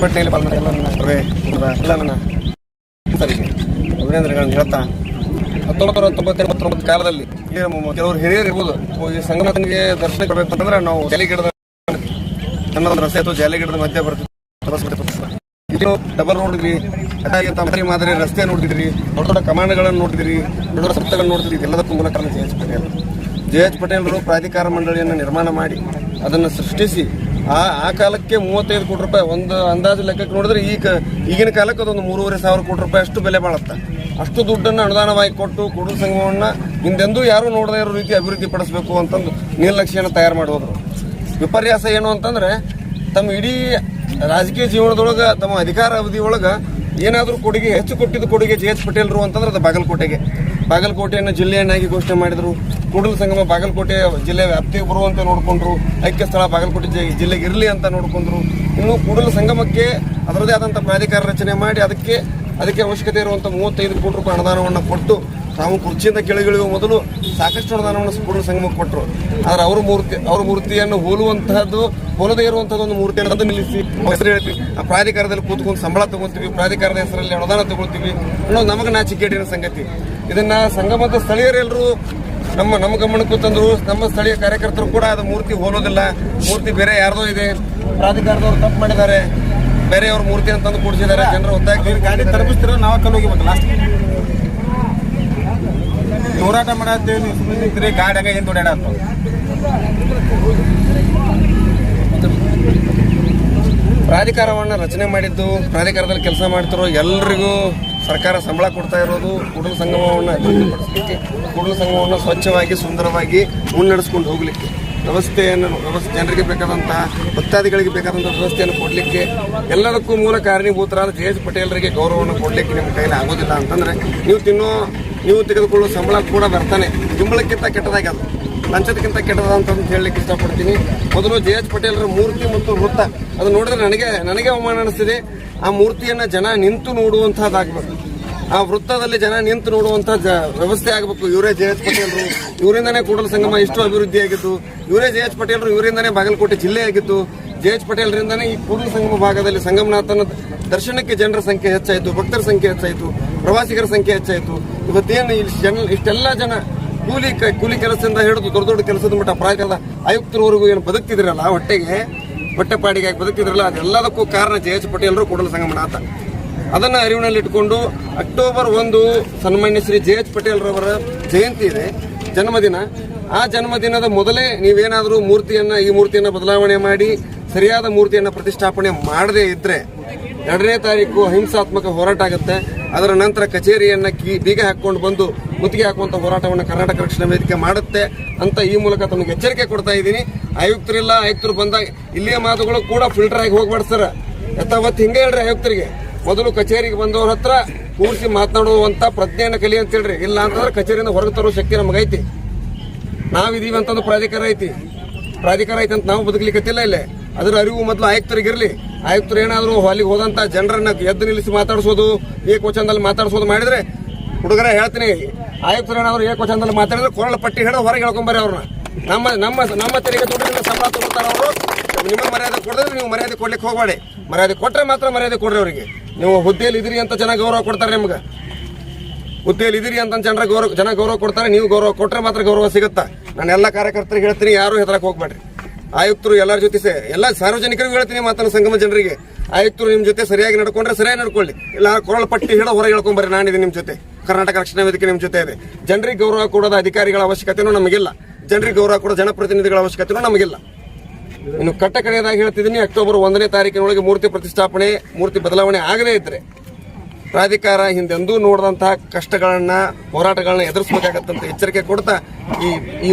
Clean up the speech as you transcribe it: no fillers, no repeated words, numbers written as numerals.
ಪಟ್ಟಣದಲ್ಲಿ ಎಲ್ಲ ನನ್ನ ಸರಿ ಅಭಿನಂದನೆಗಳನ್ನು ಹೇಳ್ತಾ 1999 ಕಾಲದಲ್ಲಿ ಕೆಲವರು ಹಿರಿಯರು ಇರ್ಬೋದು ಈ ಸಂಗಮನಿಗೆ ದರ್ಶನ ಕೊಡಬೇಕಂತಂದ್ರೆ ನಾವು ಜಾಲಿಗಿಡದ ಅನ್ನೋದು ರಸ್ತೆ ಅಥವಾ ಜಾಲಿಗಿಡದ ಮಧ್ಯೆ ಬರ್ತೀವಿ. ಇದು ಡಬಲ್ ನೋಡಿದ್ರಿ, ಮಾದರಿ ರಸ್ತೆ ನೋಡಿದ್ರಿ, ದೊಡ್ಡ ದೊಡ್ಡ ಕಮಾಂಡ್ಗಳನ್ನು ನೋಡಿದ್ರಿ, ದೊಡ್ಡ ದೊಡ್ಡ ಸಪ್ತಗಳನ್ನು ನೋಡಿದ್ರಿ. ಇದೆಲ್ಲದಕ್ಕೂ ಮೂಲ ಕಾರಣ ಜೆ.ಎಚ್. ಪಟೇಲರು ಪ್ರಾಧಿಕಾರ ಮಂಡಳಿಯನ್ನು ನಿರ್ಮಾಣ ಮಾಡಿ ಅದನ್ನು ಸೃಷ್ಟಿಸಿ ಆ ಕಾಲಕ್ಕೆ 35 ಕೋಟಿ ರೂಪಾಯಿ ಒಂದು ಅಂದಾಜು ಲೆಕ್ಕಕ್ಕೆ ನೋಡಿದ್ರೆ ಈಗಿನ ಕಾಲಕ್ಕೆ ಅದೊಂದು 3,500 ಕೋಟಿ ರೂಪಾಯಿ ಅಷ್ಟು ಬೆಲೆ ಬಾಳುತ್ತೆ. ಅಷ್ಟು ದುಡ್ಡನ್ನು ಅನುದಾನವಾಗಿ ಕೊಟ್ಟು ಕೂಡಲ ಸಂಗಮವನ್ನು ಹಿಂದೆಂದೂ ಯಾರೂ ನೋಡದೇ ಇರೋ ರೀತಿ ಅಭಿವೃದ್ಧಿ ಪಡಿಸಬೇಕು ಅಂತಂದು ನೀಲನಕ್ಷೆಯನ್ನು ತಯಾರು ಮಾಡಿ ಹೋದರು. ವಿಪರ್ಯಾಸ ಏನು ಅಂತಂದ್ರೆ ತಮ್ಮ ಇಡೀ ರಾಜಕೀಯ ಜೀವನದೊಳಗೆ ತಮ್ಮ ಅಧಿಕಾರ ಅವಧಿ ಒಳಗೆ ಏನಾದರೂ ಕೊಡುಗೆ ಹೆಚ್ಚು ಕೊಟ್ಟಿದ್ದು ಕೊಡುಗೆ ಜೆ.ಎಚ್. ಪಟೇಲರು ಅಂತಂದ್ರೆ ಅದು ಬಾಗಲಕೋಟೆಯನ್ನು ಜಿಲ್ಲೆಯನ್ನಾಗಿ ಘೋಷಣೆ ಮಾಡಿದರು. ಕೂಡಲ ಸಂಗಮ ಬಾಗಲಕೋಟೆ ಜಿಲ್ಲೆ ವ್ಯಾಪ್ತಿಗೆ ಬರುವಂತೆ ನೋಡಿಕೊಂಡ್ರು. ಐಕ್ಯ ಸ್ಥಳ ಬಾಗಲಕೋಟೆ ಜಿಲ್ಲೆಗೆ ಇರಲಿ ಅಂತ ನೋಡಿಕೊಂಡ್ರು. ಇನ್ನು ಕೂಡಲ ಸಂಗಮಕ್ಕೆ ಅದರದೇ ಆದಂಥ ಪ್ರಾಧಿಕಾರ ರಚನೆ ಮಾಡಿ ಅದಕ್ಕೆ ಅವಶ್ಯಕತೆ ಇರುವಂಥ 35 ಕೋಟಿ ರೂಪಾಯಿ ಅನುದಾನವನ್ನು ಕೊಟ್ಟು ತಾವು ಕುರ್ಚಿಯಿಂದ ಕೆಳಗಿಳಿಯುವ ಮೊದಲು ಸಾಕಷ್ಟು ಅನುದಾನವನ್ನು ಕೂಡಲ ಸಂಗಮಕ್ಕೆ ಕೊಟ್ಟರು. ಆದರೆ ಅವ್ರ ಮೂರ್ತಿಯನ್ನು ಹೋಲದೇ ಇರುವಂಥದ್ದು ಒಂದು ಮೂರ್ತಿಯನ್ನು ಅದು ನಿಲ್ಲಿಸಿ ಹೆಸರು ಹೇಳ್ತೀವಿ. ಆ ಪ್ರಾಧಿಕಾರದಲ್ಲಿ ಕೂತ್ಕೊಂಡು ಸಂಬಳ ತಗೊಳ್ತೀವಿ, ಪ್ರಾಧಿಕಾರದ ಹೆಸರಲ್ಲಿ ಅನುದಾನ ತಗೊಳ್ತೀವಿ ಅನ್ನೋದು ನಮಗೆ ನಾಚಿಕೆಗೇಡಿನ ಸಂಗತಿ. ಇದನ್ನ ಸಂಗಮದ ಸ್ಥಳೀಯರೆಲ್ಲರೂ ನಮ್ಮ ಗಮನಕ್ಕೂ ತಂದರು. ನಮ್ಮ ಸ್ಥಳೀಯ ಕಾರ್ಯಕರ್ತರು ಕೂಡ ಅದು ಮೂರ್ತಿ ಹೋಲೋದಿಲ್ಲ, ಮೂರ್ತಿ ಬೇರೆ ಯಾರ್ದೋ ಇದೆ, ಪ್ರಾಧಿಕಾರದವ್ರು ತಪ್ಪು ಮಾಡಿದ್ದಾರೆ, ಬೇರೆಯವ್ರ ಮೂರ್ತಿ ಅಂತಂದು ಕೂಡಿಸಿದ್ದಾರೆ. ಜನರು ಒತ್ತಾಗಿ ಗಾಡಿ ತಲುಪಿಸ್ತಿರೋ ನಾವು ಕಲ್ಲು ಹೋಗಿಬೇಕು. ಲಾಸ್ಟ್ ಹೋರಾಟ ಮಾಡತ್ತೇವೆ, ಸುಮ್ಮನೆ ಗಾಡಿಯಾಗ ಏನು ದೊಡ್ಡ ಪ್ರಾಧಿಕಾರವನ್ನು ರಚನೆ ಮಾಡಿದ್ದು, ಪ್ರಾಧಿಕಾರದಲ್ಲಿ ಕೆಲಸ ಮಾಡ್ತಿರೋ ಎಲ್ಲರಿಗೂ ಸರ್ಕಾರ ಸಂಬಳ ಕೊಡ್ತಾ ಇರೋದು ಕೂಡಲ ಸಂಗಮವನ್ನು ಅಭಿವೃದ್ಧಿಪಡಿಸಲಿಕ್ಕೆ, ಕೂಡಲ ಸಂಗಮವನ್ನು ಸ್ವಚ್ಛವಾಗಿ ಸುಂದರವಾಗಿ ಮುನ್ನಡೆಸ್ಕೊಂಡು ಹೋಗಲಿಕ್ಕೆ, ಜನರಿಗೆ ಬೇಕಾದಂಥ ಭಕ್ತಾದಿಗಳಿಗೆ ಬೇಕಾದಂಥ ವ್ಯವಸ್ಥೆಯನ್ನು ಕೊಡಲಿಕ್ಕೆ, ಎಲ್ಲದಕ್ಕೂ ಮೂಲ ಕಾರಣೀಭೂತರಾದ ಜೆ.ಎಚ್. ಪಟೇಲರಿಗೆ ಗೌರವವನ್ನು ಕೊಡಲಿಕ್ಕೆ ನಿಮ್ಮ ಕೈಲಿ ಆಗೋದಿಲ್ಲ ಅಂತಂದರೆ ನೀವು ತೆಗೆದುಕೊಳ್ಳುವ ಸಂಬಳ ಕೂಡ ಬರ್ತಾನೆ. ಸಂಬಳಕ್ಕಿಂತ ಕೆಟ್ಟದಾಗಿ ಅದು ಲಂಚದಕ್ಕಿಂತ ಕೆಟ್ಟದ ಅಂತಂದು ಹೇಳಲಿಕ್ಕೆ ಇಷ್ಟಪಡ್ತೀನಿ. ಮೊದಲು ಜೆ.ಎಚ್. ಪಟೇಲರ ಮೂರ್ತಿ ಮತ್ತು ವೃತ್ತ ಅದು ನೋಡಿದ್ರೆ ನನಗೆ ಅವಮಾನ ಅನಿಸ್ತಿದೆ. ಆ ಮೂರ್ತಿಯನ್ನು ಜನ ನಿಂತು ನೋಡುವಂಥದ್ದಾಗಬೇಕು, ಆ ವೃತ್ತದಲ್ಲಿ ಜನ ನಿಂತು ನೋಡುವಂಥ ವ್ಯವಸ್ಥೆ ಆಗಬೇಕು. ಇವರೇ ಜೆ.ಎಚ್. ಪಟೇಲರು, ಇವರಿಂದನೇ ಕೂಡಲ ಸಂಗಮ ಇಷ್ಟು ಅಭಿವೃದ್ಧಿ ಆಗಿದ್ದು, ಇವರೇ ಜೆ.ಎಚ್. ಪಟೇಲರು, ಇವರಿಂದನೇ ಬಾಗಲಕೋಟೆ ಜಿಲ್ಲೆ ಆಗಿದ್ದು, ಜೆ.ಎಚ್. ಪಟೇಲರಿಂದನೇ ಈ ಕೂಡಲ ಸಂಗಮ ಭಾಗದಲ್ಲಿ ಸಂಗಮನಾಥನ ದರ್ಶನಕ್ಕೆ ಜನರ ಸಂಖ್ಯೆ ಹೆಚ್ಚಾಯಿತು, ಭಕ್ತರ ಸಂಖ್ಯೆ ಹೆಚ್ಚಾಯಿತು, ಪ್ರವಾಸಿಗರ ಸಂಖ್ಯೆ ಹೆಚ್ಚಾಯಿತು. ಇವತ್ತೇನು ಇಷ್ಟೆಲ್ಲ ಜನ ಕೂಲಿ ಕೆಲಸದಿಂದ ಹಿಡಿದು ದೊಡ್ಡ ಕೆಲಸದ ಮಟ್ಟ ಪ್ರಾಯದ ಆಯುಕ್ತರವರೆಗೂ ಏನು ಬದುಕ್ತಿದ್ರಲ್ಲ, ಹೊಟ್ಟೆಪಾಡಿಗಾಗಿ ಬದುಕ್ತಿದ್ರಲ್ಲ, ಅದೆಲ್ಲದಕ್ಕೂ ಕಾರಣ ಜೆ.ಎಚ್. ಪಟೇಲರು, ಕೂಡಲ ಸಂಗಮನಾಥ. ಅದನ್ನು ಅರಿವಿನಲ್ಲಿಟ್ಟುಕೊಂಡು ಅಕ್ಟೋಬರ್ 1 ಸನ್ಮಾನ್ಯ ಶ್ರೀ ಜೆ.ಎಚ್. ಪಟೇಲರವರ ಜಯಂತಿ ಇದೆ, ಜನ್ಮದಿನ. ಆ ಜನ್ಮದಿನದ ಮೊದಲೇ ನೀವೇನಾದರೂ ಈ ಮೂರ್ತಿಯನ್ನು ಬದಲಾವಣೆ ಮಾಡಿ ಸರಿಯಾದ ಮೂರ್ತಿಯನ್ನು ಪ್ರತಿಷ್ಠಾಪನೆ ಮಾಡದೇ ಇದ್ದರೆ 2ನೇ ತಾರೀಕು ಹಿಂಸಾತ್ಮಕ ಹೋರಾಟ ಆಗುತ್ತೆ. ಅದರ ನಂತರ ಕಚೇರಿಯನ್ನು ಬೀಗ ಹಾಕ್ಕೊಂಡು ಬಂದು ಮುತ್ತಿಗೆ ಹಾಕುವಂಥ ಹೋರಾಟವನ್ನು ಕರ್ನಾಟಕ ರಕ್ಷಣಾ ವೇದಿಕೆ ಮಾಡುತ್ತೆ ಅಂತ ಈ ಮೂಲಕ ತಮಗೆ ಎಚ್ಚರಿಕೆ ಕೊಡ್ತಾ ಇದ್ದೀನಿ. ಆಯುಕ್ತರು ಬಂದಾಗ ಇಲ್ಲಿಯ ಮಾತುಗಳು ಕೂಡ ಫಿಲ್ಟರ್ ಆಗಿ ಹೋಗ್ಬಾರ್ದು ಸರ್. ಯಥಾವತ್ತು ಹಿಂಗೆ ಹೇಳ್ರಿ, ಆಯುಕ್ತರಿಗೆ ಮೊದಲು ಕಚೇರಿಗೆ ಬಂದವ್ರ ಹತ್ರ ಕೂರಿಸಿ ಮಾತನಾಡುವಂಥ ಪ್ರಜ್ಞೆಯನ್ನು ಕಲಿ ಅಂತ ಹೇಳ್ರಿ. ಇಲ್ಲ ಅಂತಂದ್ರೆ ಕಚೇರಿಯಿಂದ ಹೊರಗೆ ತರೋ ಶಕ್ತಿ ನಮಗೈತಿ. ನಾವಿದೀವಿ ಅಂತಂದು ಪ್ರಾಧಿಕಾರ ಐತಿ ಅಂತ ನಾವು ಬದುಕಲಿಕ್ಕತ್ತಿಲ್ಲ. ಇಲ್ಲೇ ಅದರ ಅರಿವು ಮೊದಲು ಆಯುಕ್ತರಿಗಿರಲಿ. ಆಯುಕ್ತರು ಏನಾದರೂ ಅಲ್ಲಿಗೆ ಹೋದಂಥ ಜನರನ್ನ ಎದ್ದು ನಿಲ್ಲಿಸಿ ಮಾತಾಡಿಸೋದು, ಏಕವಚನದಲ್ಲಿ ಮಾತಾಡಿಸೋದು ಮಾಡಿದ್ರೆ ಹುಡುಗರ ಹೇಳ್ತೀನಿ, ಆಯುಕ್ತರು ಏನಾದರೂ ಏಕವಚನದಲ್ಲಿ ಮಾತಾಡಿದ್ರೆ ಕೊರಳ ಪಟ್ಟಿ ಹಿಡಿದು ಹೊರಗೆ ಹೇಳ್ಕೊಂಬರ್ರಿ ಅವ್ರನ್ನ. ನಮ್ಮ ತೆರಿಗೆ ದುಡ್ಡಿನ ಸಂಬಳ ತಗೋತಾರೆ ಅವರು. ನಿಮ್ಮ ಮರ್ಯಾದೆ ಕೊಡಿದ್ರೆ ನೀವು ಮರ್ಯಾದೆ ಕೊಡ್ಲಿಕ್ಕೆ ಹೋಗಬೇಡಿ. ಮರ್ಯಾದೆ ಕೊಟ್ಟರೆ ಮಾತ್ರ ಮರ್ಯಾದೆ ಕೊಡ್ರಿ ಅವರಿಗೆ. ನೀವು ಹುದ್ದೆಯಲ್ಲಿ ಇದ್ದೀರಿ ಅಂತ ಜನ ಗೌರವ ಕೊಡ್ತಾರೆ. ನಿಮ್ಗೆ ಹುದ್ದೆಯಲ್ಲಿ ಇದ್ದೀರಿ ಅಂತ ಜನ ಗೌರವ ಕೊಡ್ತಾರೆ. ನೀವು ಗೌರವ ಕೊಟ್ಟರೆ ಮಾತ್ರ ಗೌರವ ಸಿಗುತ್ತಾ. ನಾನು ಎಲ್ಲ ಕಾರ್ಯಕರ್ತರಿಗೆ ಹೇಳ್ತೀನಿ, ಯಾರು ಹೆದರಕ್ಕೆ ಹೋಗ್ಬೇಡ್ರಿ. ಆಯುಕ್ತರು ಎಲ್ಲರ ಜೊತೆ ಎಲ್ಲ ಸಾರ್ವಜನಿಕರಿಗೂ ಹೇಳ್ತೀನಿ ಮಾತನ್ನು, ಸಂಗಮ ಜನರಿಗೆ. ಆಯುಕ್ತರು ನಿಮ್ಮ ಜೊತೆ ಸರಿಯಾಗಿ ನಡ್ಕೊಂಡ್ರೆ ಸರಿಯಾಗಿ ನಡ್ಕೊಳ್ಳಿ, ಇಲ್ಲ ಕೊರಳ ಪಟ್ಟಿ ಹಿಡಿದು ಹೊರಗೆ ಹೇಳ್ಕೊಂಬರ್ರಿ. ನಾನಿದೆ ನಿಮ್ಮ ಜೊತೆ, ಕರ್ನಾಟಕ ರಕ್ಷಣಾ ವೇದಿಕೆ ನಿಮ್ಮ ಜೊತೆ ಇದೆ. ಜನರಿಗೆ ಗೌರವ ಕೊಡೋದ ಅಧಿಕಾರಿಗಳ ಅವಶ್ಯಕತೆನೂ ನಮಗಿಲ್ಲ, ಜನರಿಗೆ ಗೌರವ ಕೊಡೋ ಜನಪ್ರತಿನಿಧಿಗಳ ಅವಶ್ಯಕತೆನೂ ನಮಗಿಲ್ಲ. ಇನ್ನು ಕಟ್ಟಕಡೆಯದಾಗಿ ಹೇಳ್ತಿದ್ದೀನಿ, ಅಕ್ಟೋಬರ್ 1ನೇ ತಾರೀಕಿನೊಳಗೆ ಮೂರ್ತಿ ಪ್ರತಿಷ್ಠಾಪನೆ, ಮೂರ್ತಿ ಬದಲಾವಣೆ ಆಗದೇ ಇದ್ರೆ ಪ್ರಾಧಿಕಾರ ಹಿಂದೆಂದೂ ನೋಡಿದಂತಹ ಕಷ್ಟಗಳನ್ನ, ಹೋರಾಟಗಳನ್ನ ಎದುರಿಸಬೇಕಾಗತ್ತಂತ ಎಚ್ಚರಿಕೆ ಕೊಡ್ತಾ ಈ